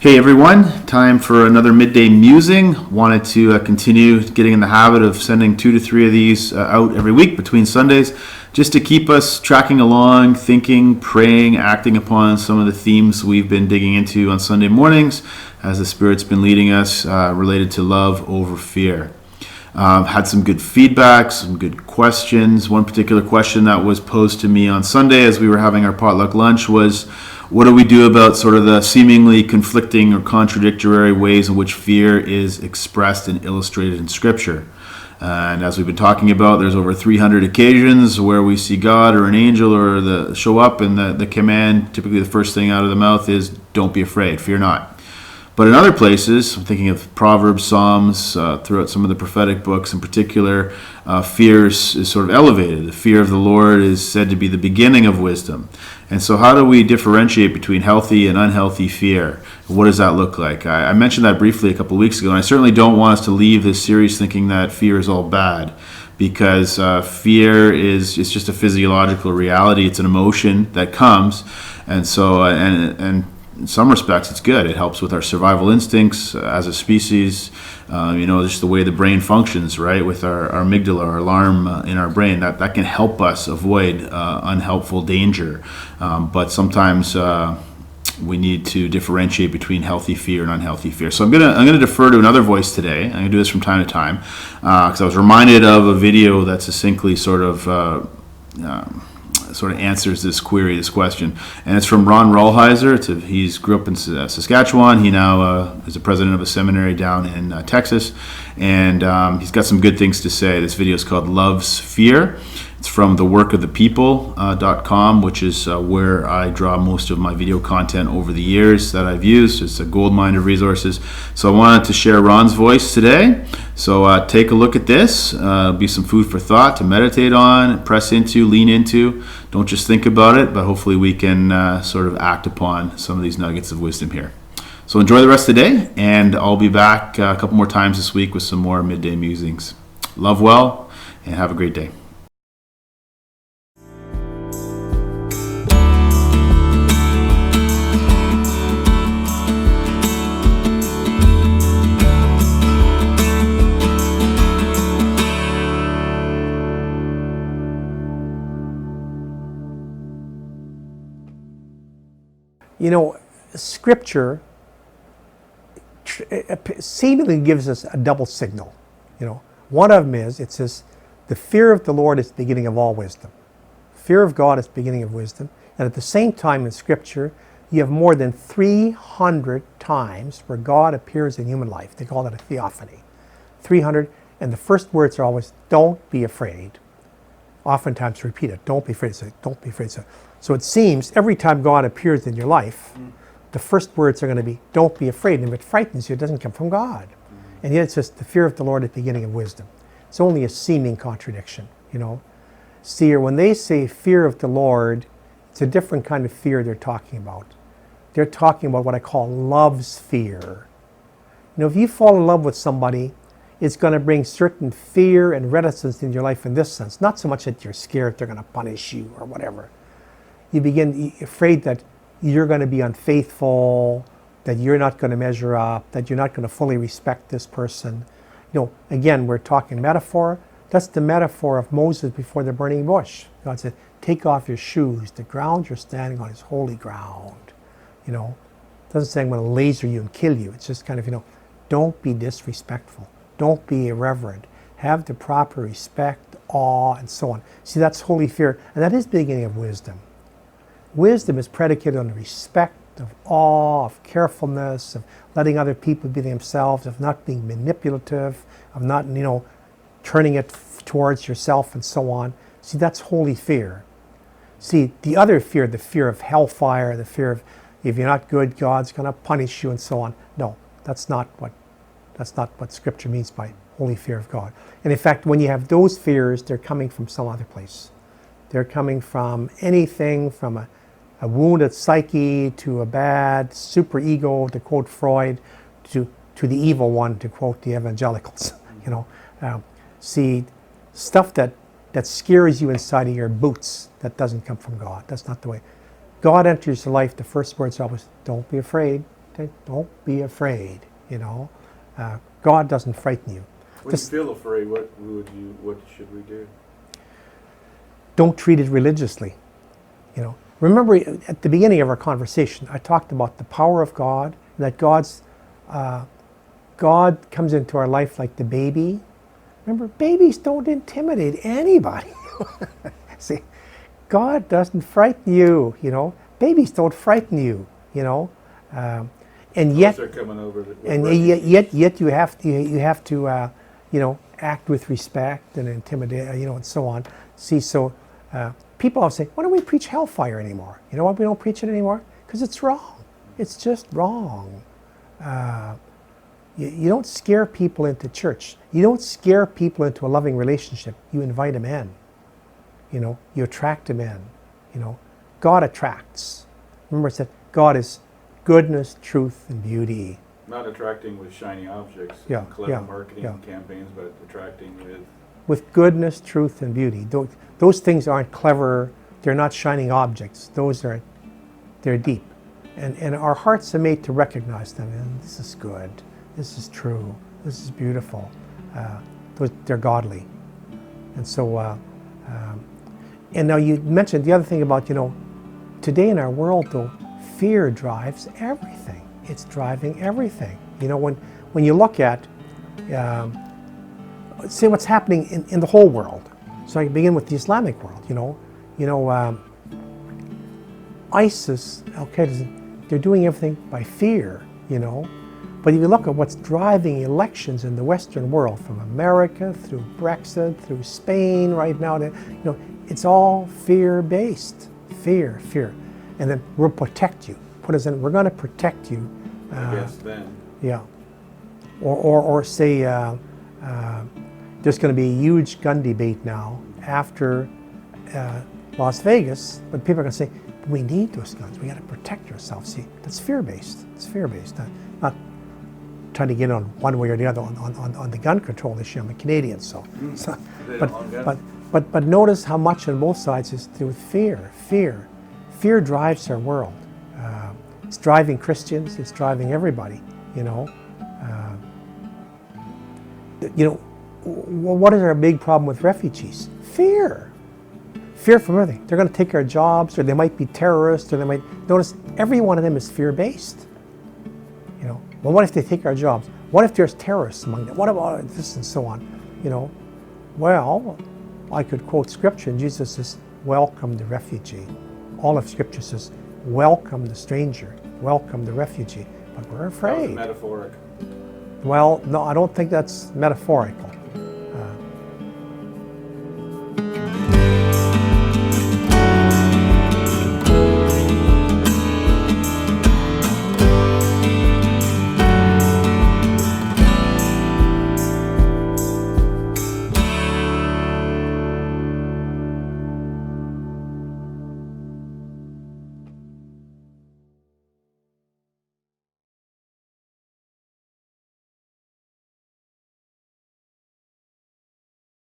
Hey everyone, time for another midday musing. Wanted to continue getting in the habit of sending 2 to 3 of these out every week between Sundays, just to keep us tracking along, thinking, praying, acting upon some of the themes we've been digging into on Sunday mornings as the Spirit's been leading us related to love over fear. Had some good feedback, some good questions. One particular question that was posed to me on Sunday as we were having our potluck lunch was, what do we do about sort of the seemingly conflicting or contradictory ways in which fear is expressed and illustrated in Scripture? And as we've been talking about, there's over 300 occasions where we see God or an angel or show up, and the command, typically the first thing out of the mouth is, don't be afraid, fear not. But in other places, I'm thinking of Proverbs, Psalms, throughout some of the prophetic books in particular, fear is sort of elevated. The fear of the Lord is said to be the beginning of wisdom. And so how do we differentiate between healthy and unhealthy fear? What does that look like? I mentioned that briefly a couple of weeks ago, and I certainly don't want us to leave this series thinking that fear is all bad, because fear is just a physiological reality. It's an emotion that comes, and so and in some respects, it's good. It helps with our survival instincts as a species. Just the way the brain functions, right? With our amygdala, our alarm in our brain, that can help us avoid unhelpful danger. But sometimes we need to differentiate between healthy fear and unhealthy fear. So I'm gonna defer to another voice today. I'm gonna do this from time to time because I was reminded of a video that succinctly sort of answers this question, and it's from Ron Rolheiser. He's grew up in Saskatchewan. He now is the president of a seminary down in Texas, and he's got some good things to say. This video is called Love's Fear. It's from theworkofthepeople.com, which is where I draw most of my video content over the years that I've used. It's a goldmine of resources. So I wanted to share Ron's voice today. So take a look at this. It'll be some food for thought to meditate on, press into, lean into. Don't just think about it, but hopefully we can sort of act upon some of these nuggets of wisdom here. So enjoy the rest of the day, and I'll be back a couple more times this week with some more midday musings. Love well, and have a great day. Scripture seemingly gives us a double signal. One of them is, it says, the fear of the Lord is the beginning of all wisdom. Fear of God is the beginning of wisdom. And at the same time in Scripture, you have more than 300 times where God appears in human life. They call that a theophany. 300, and the first words are always, don't be afraid. Oftentimes repeat it, don't be afraid. Don't be afraid. So it seems every time God appears in your life, the first words are going to be, don't be afraid. And if it frightens you, it doesn't come from God. And yet it says, the fear of the Lord is the beginning of wisdom. It's only a seeming contradiction, See, when they say fear of the Lord, it's a different kind of fear they're talking about. They're talking about what I call love's fear. If you fall in love with somebody, it's going to bring certain fear and reticence in your life in this sense. Not so much that you're scared they're going to punish you or whatever. You begin afraid that you're going to be unfaithful, that you're not going to measure up, that you're not going to fully respect this person. Again, we're talking metaphor. That's the metaphor of Moses before the burning bush. God said, take off your shoes. The ground you're standing on is holy ground. It doesn't say I'm going to laser you and kill you. It's just kind of, don't be disrespectful. Don't be irreverent. Have the proper respect, awe, and so on. See, that's holy fear, and that is the beginning of wisdom. Wisdom is predicated on respect, of awe, of carefulness, of letting other people be themselves, of not being manipulative, of not, turning it towards yourself and so on. See, that's holy fear. See, the other fear, the fear of hellfire, the fear of if you're not good, God's going to punish you and so on. No, that's not what Scripture means by holy fear of God. And in fact, when you have those fears, they're coming from some other place. They're coming from anything from a wounded psyche to a bad superego, to quote Freud, to the evil one, to quote the evangelicals. See, stuff that scares you inside of your boots, that doesn't come from God. That's not the way. God enters your life, the first words are always, don't be afraid. Don't be afraid. God doesn't frighten you. When you feel afraid, what should we do? Don't treat it religiously. Remember at the beginning of our conversation, I talked about the power of God, that God comes into our life like the baby. Remember, babies don't intimidate anybody. See, God doesn't frighten you. Babies don't frighten you. And yet, they're coming over yet you have to act with respect and intimidate, and so on. See, so people always say, why don't we preach hellfire anymore? You know why we don't preach it anymore? Because it's wrong. It's just wrong. You don't scare people into church. You don't scare people into a loving relationship. You invite them in. You attract them in. God attracts. Remember, it said God is goodness, truth, and beauty. Not attracting with shiny objects, and clever marketing campaigns, but attracting with goodness, truth, and beauty. Those things aren't clever. They're not shining objects. They're deep, and our hearts are made to recognize them. And this is good. This is true. This is beautiful. They're godly, and so. And now you mentioned the other thing about today in our world though, fear drives everything. It's driving everything. When you look at, see what's happening in the whole world. So I begin with the Islamic world. ISIS, Al-Qaeda, they're doing everything by fear. But if you look at what's driving elections in the Western world, from America through Brexit, through Spain right now, it's all fear-based. Fear. And then we'll protect you. We're going to protect you. I guess then. Yeah. Or say there's going to be a huge gun debate now after Las Vegas, but people are going to say, we need those guns. We got to protect ourselves. See, that's fear-based. It's fear-based. Not trying to get on one way or the other on the gun control issue. I'm a Canadian, but notice how much on both sides is to do with fear. Fear drives our world. It's driving Christians. It's driving everybody. What is our big problem with refugees? Fear. Fear from everything. They're going to take our jobs, or they might be terrorists, or they might. Notice every one of them is fear-based. Well, what if they take our jobs? What if there's terrorists among them? What about this and so on? Well, I could quote scripture, and Jesus says, welcome the refugee. All of scripture says, welcome the stranger, welcome the refugee. But we're afraid. That was metaphoric. Well, no, I don't think that's metaphorical.